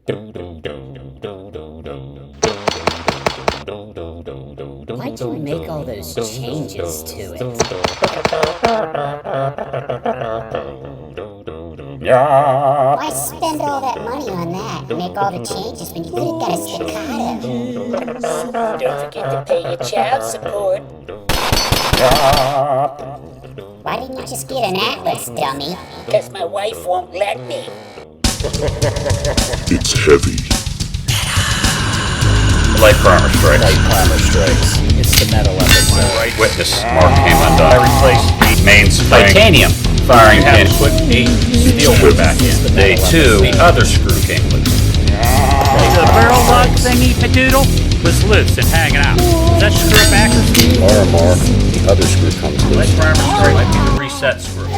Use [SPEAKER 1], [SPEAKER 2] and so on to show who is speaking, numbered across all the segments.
[SPEAKER 1] Why'd you make all those changes to it? Why spend all that money on that? Make all the changes when you could have got a staccato. Don't forget to pay your child support. Why didn't you just get an Atlas, dummy? Because my wife won't let me.
[SPEAKER 2] It's heavy.
[SPEAKER 3] Light primer strikes.
[SPEAKER 1] Light primer strikes. It's the metal episode.
[SPEAKER 3] My right witness mark came undone. I replaced the main spring.
[SPEAKER 4] Titanium.
[SPEAKER 3] Firing pin.
[SPEAKER 4] Put the steel one back in.
[SPEAKER 3] Day 2, the other screw came loose.
[SPEAKER 4] The barrel lug thingy padoodle was loose and hanging out. Is that screw backwards?
[SPEAKER 3] The other screw comes loose. Light primer strike might be the reset screw.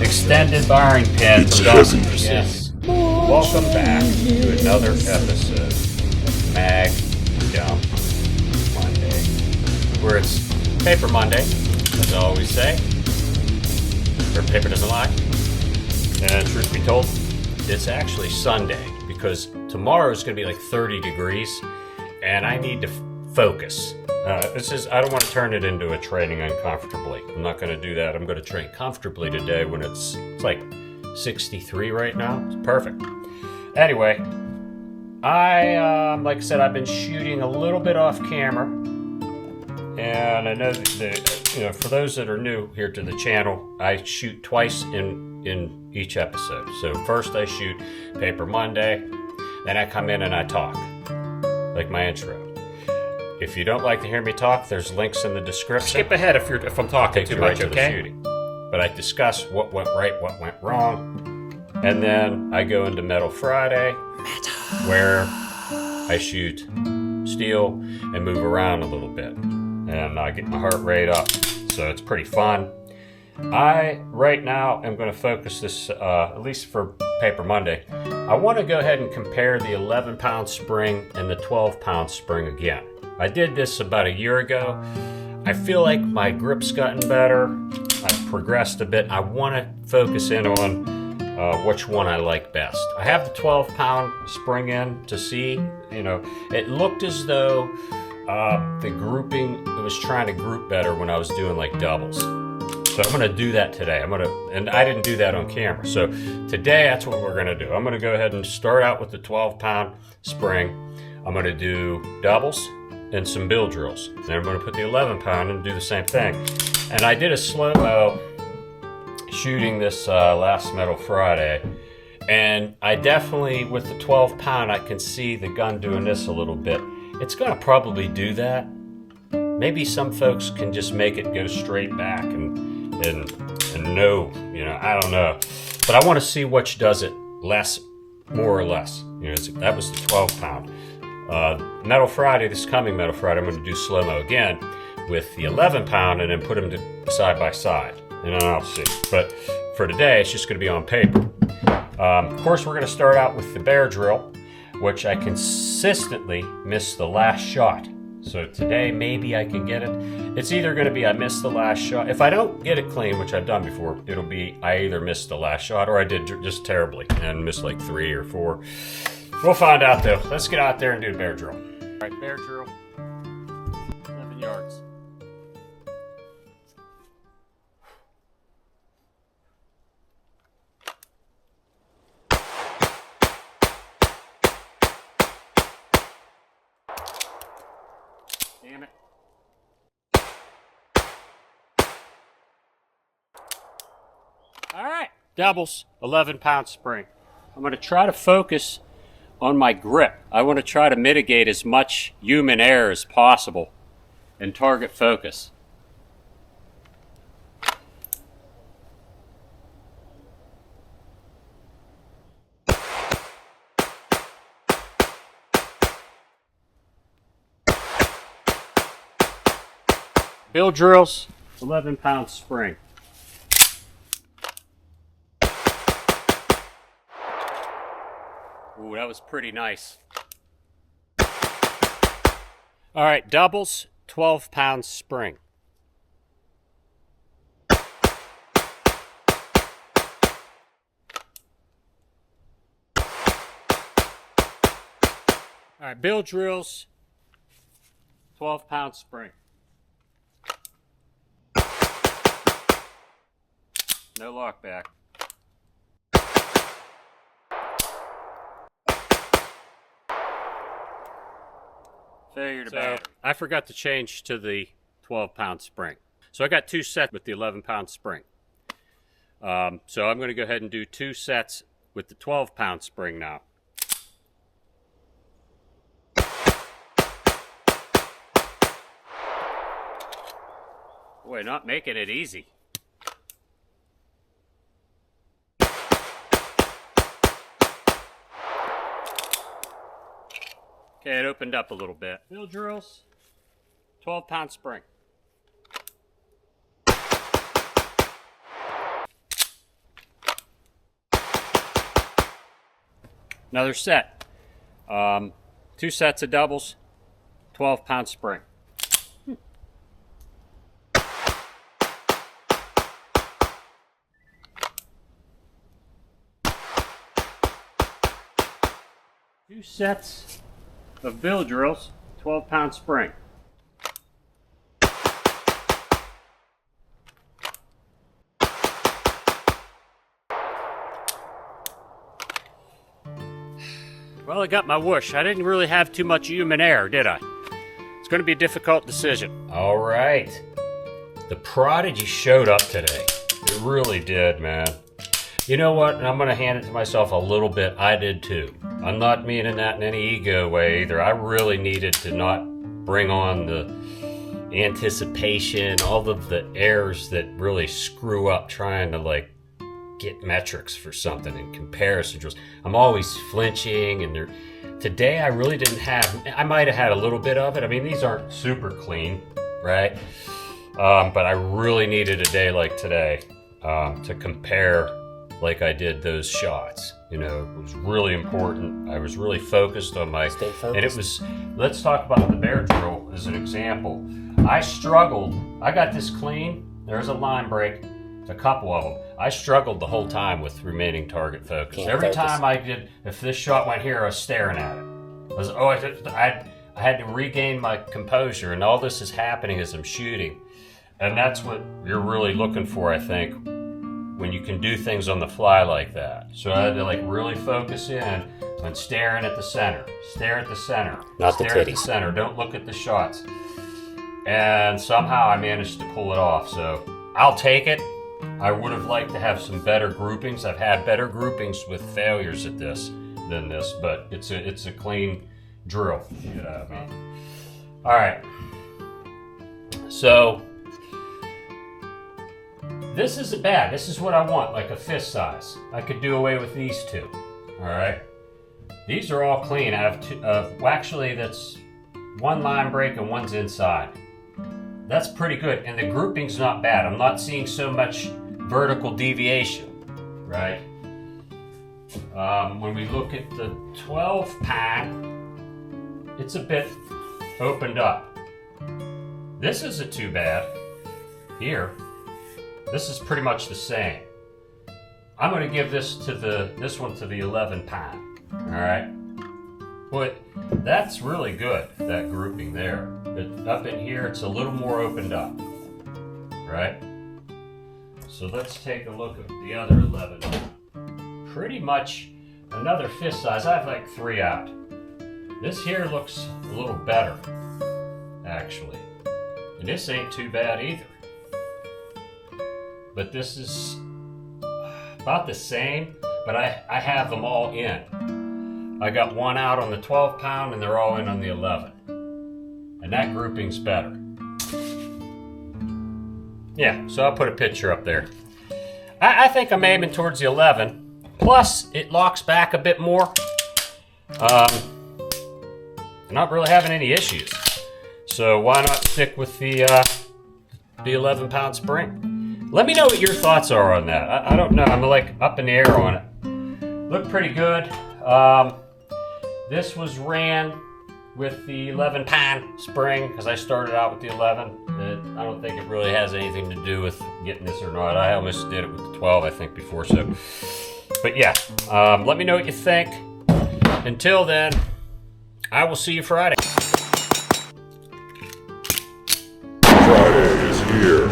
[SPEAKER 3] Extended firing pin
[SPEAKER 2] It's
[SPEAKER 3] from Dawson
[SPEAKER 2] heavy.
[SPEAKER 3] Yes. Welcome back to another episode of Mag Dump Monday, where it's Paper Monday, as I always say, or paper doesn't lie. And truth be told, it's actually Sunday because tomorrow is going to be like 30 degrees, and I need to focus. I don't want to turn it into a training uncomfortably. I'm not going to do that. I'm going to train comfortably today when it's like 63 right now. It's perfect. Anyway, like I said, I've been shooting a little bit off camera, and I know that for those that are new here to the channel, I shoot twice in each episode. So first I shoot Paper Monday, then I come in and I talk, like my intro. If you don't like to hear me talk, there's links in the description. Skip ahead if I'm talking too much, okay? But I discuss what went right, what went wrong, and then I go into Metal Friday, where I shoot steel and move around a little bit, and I get my heart rate up, so it's pretty fun. I, right now, am going to focus this, at least for Paper Monday, I want to go ahead and compare the 11-pound spring and the 12-pound spring again. I did this about a year ago. I feel like my grip's gotten better. I've progressed a bit. I want to focus in on which one I like best. I have the 12-pound spring in to see. It looked as though the grouping, it was trying to group better when I was doing like doubles. So I'm going to do that today. And I didn't do that on camera. So today, that's what we're going to do. I'm going to go ahead and start out with the 12-pound spring. I'm going to do doubles and some bill drills. Then I'm going to put the 11-pound and do the same thing. And I did a slow-mo shooting this last Metal Friday. And I definitely, with the 12-pound, I can see the gun doing this a little bit. It's going to probably do that. Maybe some folks can just make it go straight back and no, I don't know. But I want to see which does it less, more or less. That was the 12-pound. Metal Friday, this coming Metal Friday, I'm going to do slow-mo again with the 11-pound and then put them side by side. And then I'll see. But for today, it's just going to be on paper. Of course, we're going to start out with the Baer drill, which I consistently miss the last shot. So today, maybe I can get it. It's either going to be I missed the last shot. If I don't get it clean, which I've done before, it'll be I either missed the last shot or I did just terribly and missed like 3 or 4. We'll find out though. Let's get out there and do the Baer drill. All right, Baer drill. 11 yards. Damn it. All right, doubles, 11-pound spring. I'm going to try to focus on my grip. I want to try to mitigate as much human error as possible and target focus. Bill drills, 11-pound spring. Ooh, that was pretty nice. All right, doubles, 12-pound spring. All right, Bill drills, 12-pound spring. No lock back. Failure to battery. I forgot to change to the 12-pound spring. So I got 2 sets with the 11-pound spring. So I'm going to go ahead and do 2 sets with the 12-pound spring now. Boy, not making it easy. Okay, it opened up a little bit. Bill drills, 12-pound spring. Another set. 2 sets of doubles, 12-pound spring. Two sets of bill drills, 12-pound spring. Well, I got my whoosh. I didn't really have too much human error, did I? It's going to be a difficult decision. All right. The Prodigy showed up today. It really did, man. You know what? I'm going to hand it to myself a little bit. I did too. I'm not meaning that in any ego way either. I really needed to not bring on the anticipation, all of the errors that really screw up trying to get metrics for something and comparison drills. I'm always flinching, and today I really didn't have. I might have had a little bit of it. I mean, these aren't super clean, right? But I really needed a day like today to compare like I did those shots. You know, it was really important. I was really focused on my...
[SPEAKER 1] Stay focused.
[SPEAKER 3] And it was... Let's talk about the Baer drill as an example. I struggled. I got this clean. There's a line break. A couple of them. I struggled the whole time with remaining target focus. Every time I did, if this shot went here, I was staring at it. I had to regain my composure, and all this is happening as I'm shooting. And that's what you're really looking for, I think, when you can do things on the fly like that. So I had to really focus in on staring at the center. Stare at the center.
[SPEAKER 1] Not the
[SPEAKER 3] Stare at the
[SPEAKER 1] titties.
[SPEAKER 3] center. Don't look at the shots. And somehow I managed to pull it off. So I'll take it. I would have liked to have some better groupings. I've had better groupings with failures at this than this, but it's a clean drill. You know what I mean? All right. So this isn't bad. This is what I want, like a fist size. I could do away with these two. All right. These are all clean. I have two. Well, actually, that's one line break and one's inside. That's pretty good, and the grouping's not bad. I'm not seeing so much vertical deviation, right? When we look at the 12-pound, it's a bit opened up. This isn't too bad. Here, this is pretty much the same. I'm going to give this one to the 11-pound. All right. But that's really good, that grouping there. But up in here, it's a little more opened up, right? So let's take a look at the other 11. Pretty much another fist size. I have like 3 out. This here looks a little better, actually. And this ain't too bad either. But this is about the same, but I have them all in. I got 1 out on the 12-pound, and they're all in on the 11. And that grouping's better. Yeah, so I'll put a picture up there. I think I'm aiming towards the 11. Plus, it locks back a bit more. I'm not really having any issues. So why not stick with the 11-pound spring? Let me know what your thoughts are on that. I don't know. I'm like up in the air on it. Looked pretty good. This was ran with the 11-pound spring because I started out with the 11. I don't think it really has anything to do with getting this or not. I almost did it with the 12, I think, before. So, but yeah, let me know what you think. Until then, I will see you Friday.
[SPEAKER 2] Friday is here.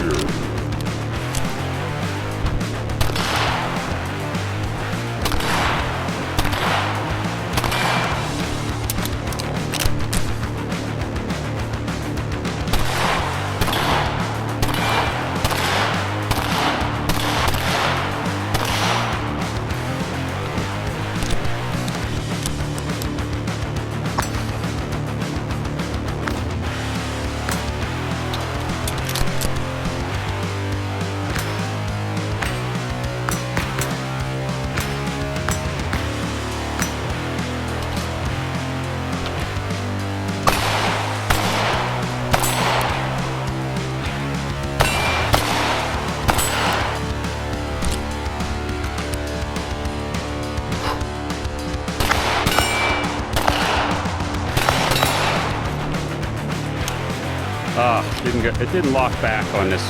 [SPEAKER 4] It didn't lock back on this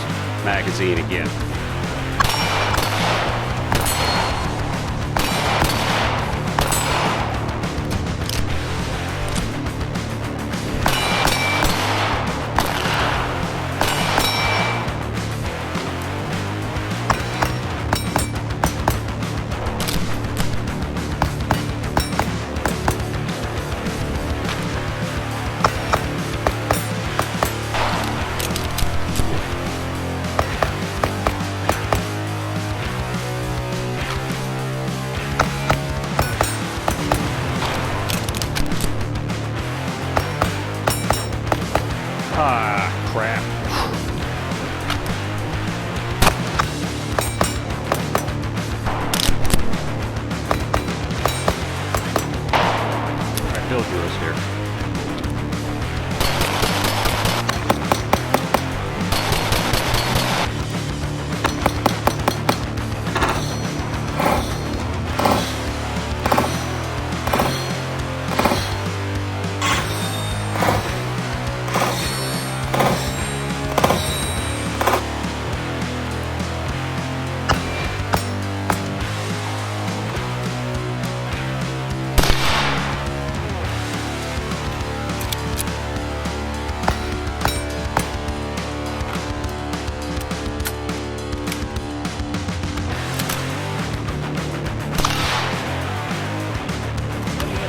[SPEAKER 4] magazine again. Ah, crap. All right, Bill Drills here.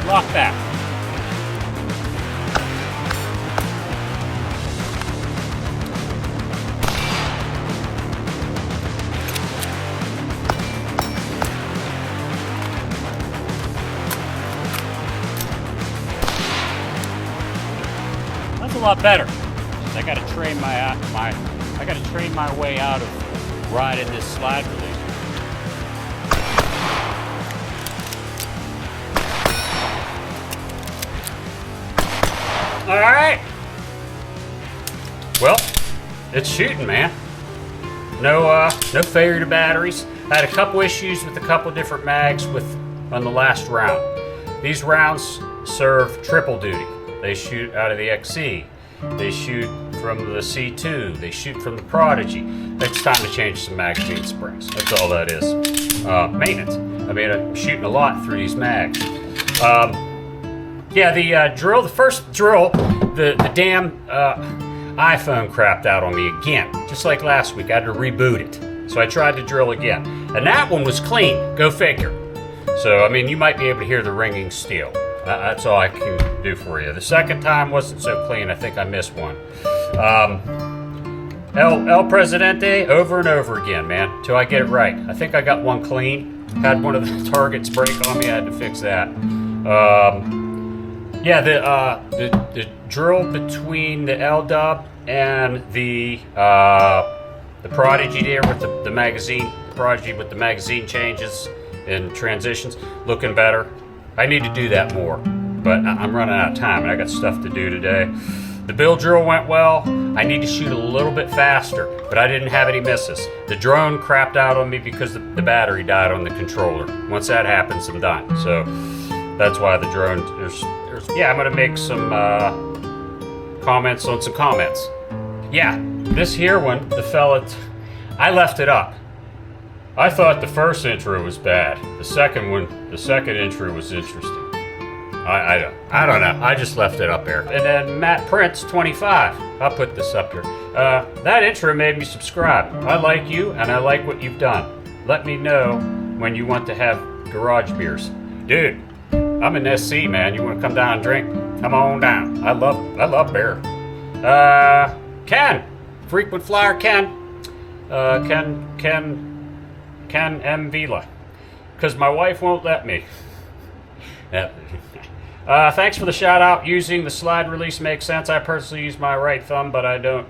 [SPEAKER 4] Lock back. That's a lot better. I got to train I got to train my way out of riding this slide release.
[SPEAKER 3] All right. Well, it's shooting, man. No failure to batteries. I had a couple issues with a couple different mags on the last round. These rounds serve triple duty. They shoot out of the XC. They shoot from the C2. They shoot from the Prodigy. It's time to change some magazine springs. That's all that is. Maintenance. I mean, I'm shooting a lot through these mags. Yeah, the first drill, the damn iPhone crapped out on me again. Just like last week, I had to reboot it. So I tried to drill again. And that one was clean. Go figure. So, I mean, you might be able to hear the ringing steel. That's all I can do for you. The second time wasn't so clean. I think I missed one. El Presidente, over and over again, man, till I get it right. I think I got one clean. Had one of the targets break on me. I had to fix that. Yeah, the drill between the Ldub and the Prodigy there with the magazine, Prodigy with the magazine changes and transitions, looking better. I need to do that more, but I'm running out of time and I got stuff to do today. The bill drill went well. I need to shoot a little bit faster, but I didn't have any misses. The drone crapped out on me because the battery died on the controller. Once that happens, I'm done. So that's why the drone, yeah, I'm gonna make some comments on some comments. Yeah, this here one, the fella, I left it up. I thought the first intro was bad. The second intro was interesting. I don't know. I just left it up there. And then Matt Prince 25. I'll put this up here. That intro made me subscribe. I like you and I like what you've done. Let me know when you want to have garage beers. Dude, I'm in SC, man. You want to come down and drink? Come on down. I love beer. Ken, frequent flyer Ken. Ken M. Vila. Because my wife won't let me. Thanks for the shout out. Using the slide release makes sense. I personally use my right thumb, but I don't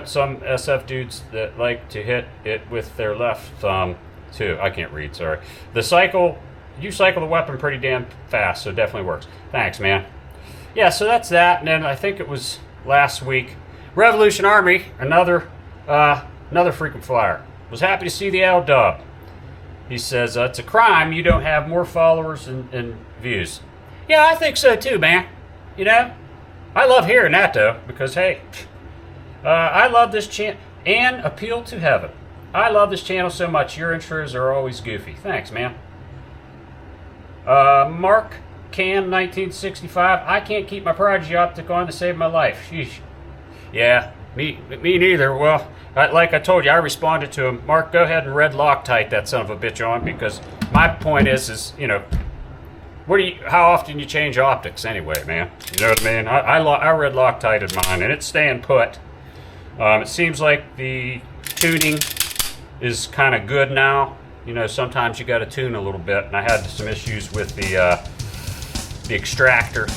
[SPEAKER 3] some SF dudes that like to hit it with their left thumb too. I can't read, sorry. You cycle the weapon pretty damn fast, so it definitely works. Thanks, man. Yeah, so that's that. And then I think it was last week, Revolution Army, another frequent flyer, was happy to see the Ldub. He says, it's a crime you don't have more followers and views. Yeah, I think so too, man. You know? I love hearing that, though, because, hey, I love this channel. And Appeal to Heaven. I love this channel so much. Your intros are always goofy. Thanks, man. Mark Cam 1965. I can't keep my Prodigy optic on to save my life. Sheesh. Yeah, me neither. Well, like I told you, I responded to him. Mark, go ahead and red Loctite that son of a bitch on, because my point is you know, how often you change optics anyway, man? You know what I mean? I red Loctited mine, and it's staying put. It seems like the tuning is kind of good now. You know, sometimes you got to tune a little bit, and I had some issues with the extractor,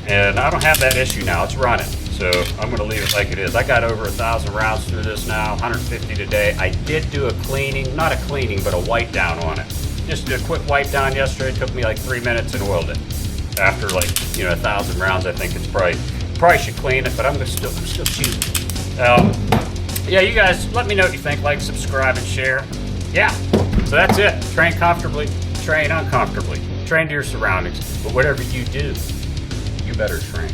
[SPEAKER 3] and I don't have that issue now. It's running. So I'm going to leave it like it is. I got over 1,000 rounds through this now, 150 today. I did do a cleaning, not a cleaning, but a wipe down on it. Just did a quick wipe down yesterday. It took me like 3 minutes and oiled it. After 1,000 rounds, I think it's probably should clean it, but I'm still choosing. Yeah, you guys, let me know what you think. Like, subscribe, and share. Yeah, so that's it. Train comfortably, train uncomfortably. Train to your surroundings. But whatever you do, you better train.